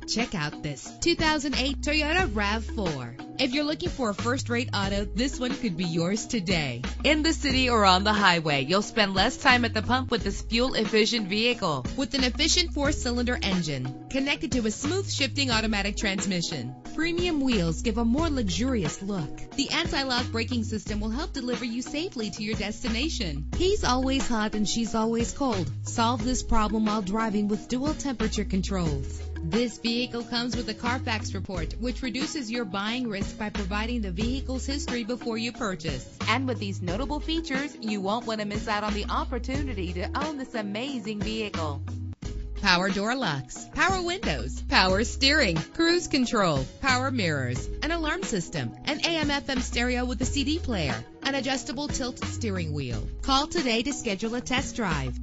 Check out this 2008 Toyota RAV4. If you're looking for a first-rate auto, this one could be yours today. In the city or on the highway, you'll spend less time at the pump with this fuel-efficient vehicle. With an efficient 4-cylinder engine connected to a smooth shifting automatic transmission, premium wheels give a more luxurious look. The anti-lock braking system will help deliver you safely to your destination. He's always hot and she's always cold. Solve this problem while driving with dual temperature controls. This vehicle comes with a Carfax report, which reduces your buying risk by providing the vehicle's history before you purchase. And with these notable features, you won't want to miss out on the opportunity to own this amazing vehicle. Power door locks, power windows, power steering, cruise control, power mirrors, an alarm system, an AM/FM stereo with a CD player, an adjustable tilt steering wheel. Call today to schedule a test drive.